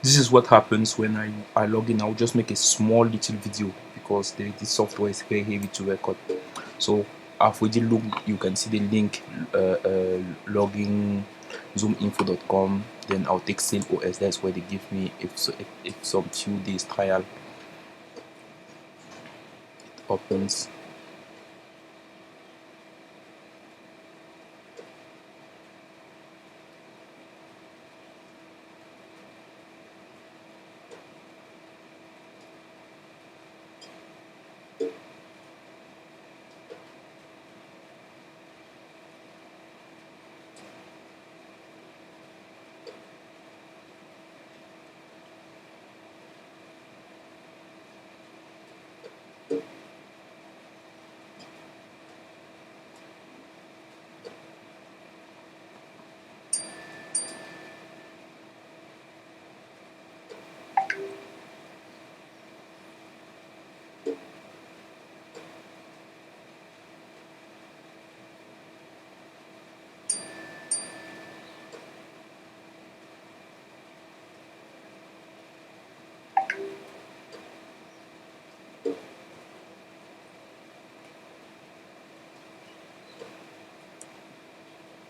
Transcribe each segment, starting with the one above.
This is what happens when I log in. I'll just make a small little video because the software is very heavy to record. So I've already looked. You can see the link, login Zoominfo.com. Then I'll take SalesOS. That's where they give me if some few days trial. It opens.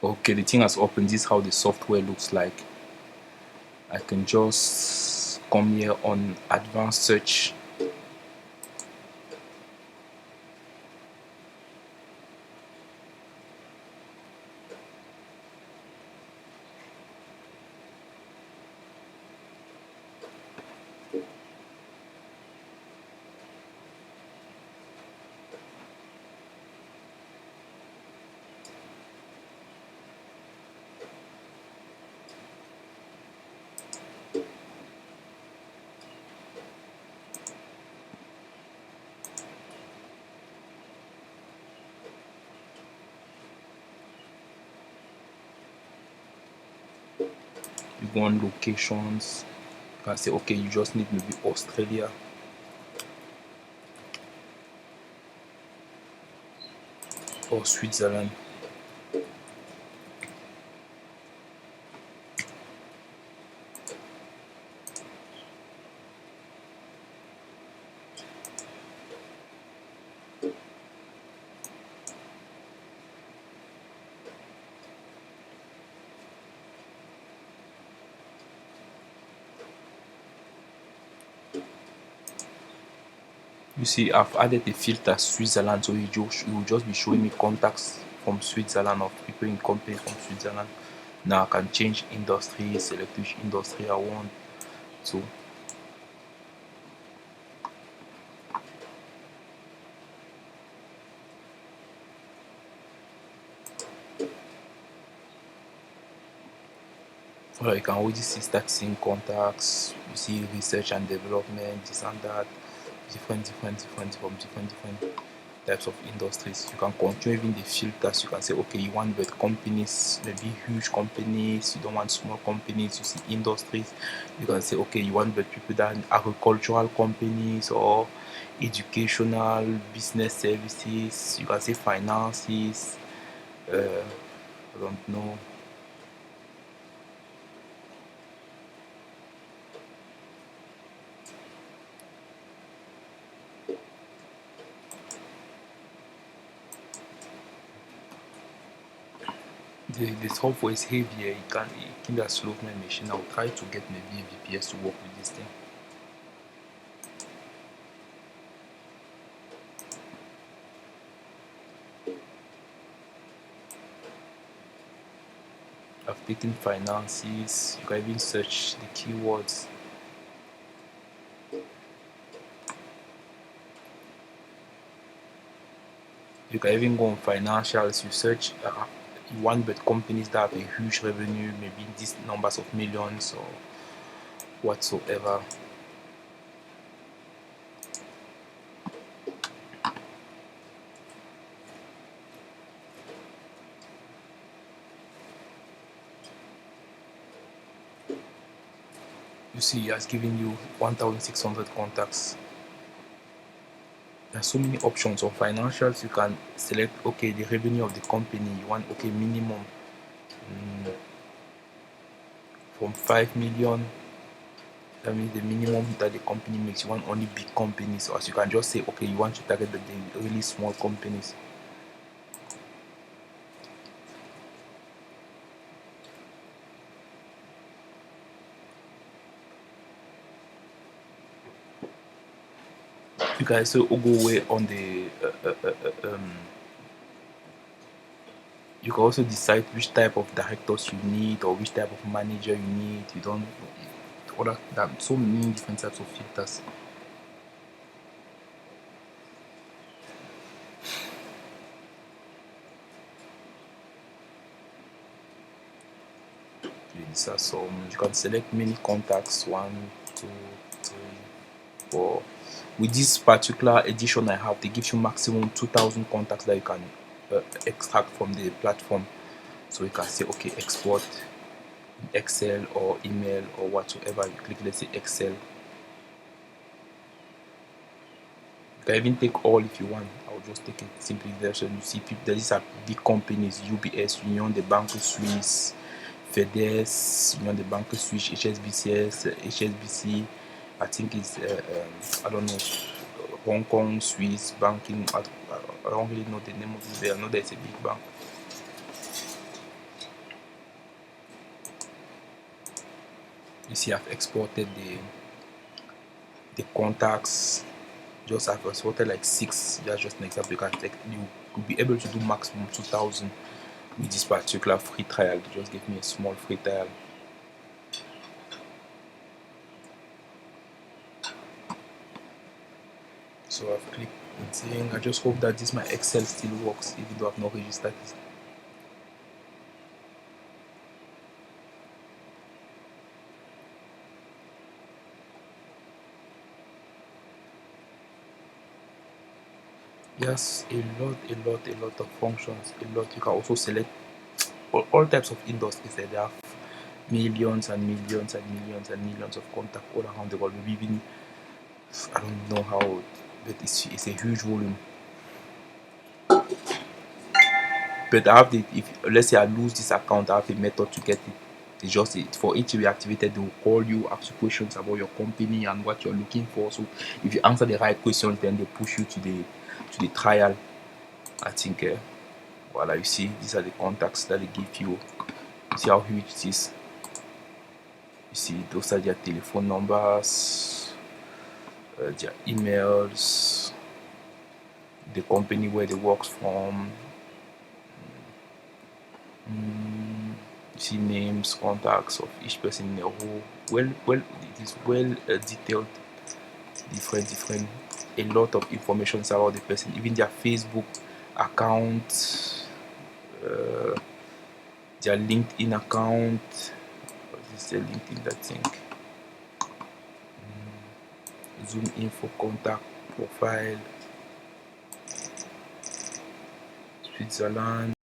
Okay, the thing has opened. This is how the software looks like. I can just come here on advanced search. You go on locations. You can say, okay, you just need maybe Australia or Switzerland. You see, I've added a filter Switzerland, so it will just be showing me contacts from Switzerland or people in companies from Switzerland. Now I can change industry, select which industry I want. So you can already start seeing contacts. You see research and development, this and that, different types of industries. You can control even the filters. You can say, okay, you want with companies, maybe huge companies. You don't want small companies. You see industries. You can say, okay, you want with people that are agricultural companies or educational, business services. You can say finances. I don't know. The software is heavier. It kind of slows my machine. I'll try to get maybe a VPS to work with this thing. I've taken finances. You can even search the keywords. You can even go on financials. You search. You want with companies that have a huge revenue, maybe these numbers of millions or whatsoever. You see, it has given you 1,600 contacts. There are so many options on financials. You can select, okay, the revenue of the company. You want, okay, minimum from 5 million That means the minimum that the company makes. You want only big companies, or you can just say, okay, you want to target the really small companies. You can also go away on the you can also decide which type of directors you need or which type of manager you need. You don't other that so many different types of filters. These are some. You can select many contacts. 1, 2, 3, 4. With this particular edition I have, they give you maximum 2,000 contacts that you can extract from the platform. So you can say, okay, export Excel or email or whatsoever. You click, let's say Excel. You can even take all if you want. I'll just take it simply version. You see, people, these are big companies: UBS, Union de Banque Suisse, FEDES, Union de Banque Suisse, HSBCS, HSBC. I think it's I don't know, Hong Kong Swiss banking. I don't really know the name of it. I know that it's a big bank. You see, I've exported the contacts. Just I've exported like 6. That's just an example. You can take. You could be able to do maximum 2,000 with this particular free trial. They just give me a small free trial. So I've clicked on saying, I just hope that this my Excel still works even though I've not registered it. Yes, a lot of functions. A lot. You can also select all types of industries. They have millions and millions and millions and millions of contacts all around the world. Maybe even I don't know how, but it's a huge volume. But I have the, if let's say I lose this account, I have a method to get it. It's just for each to be activated, they will call you, ask you questions about your company and what you're looking for. So if you answer the right questions, then they push you to the trial. I think voila, you see, these are the contacts that they give you. You see how huge it is. You see, those are their telephone numbers, their emails, the company where they work from. See names, contacts of each person in a row. Well, it is well detailed. Different, a lot of information about the person, even their Facebook account, uh, their LinkedIn account. This is their LinkedIn, that thing. Zoominfo contact profile. Switzerland.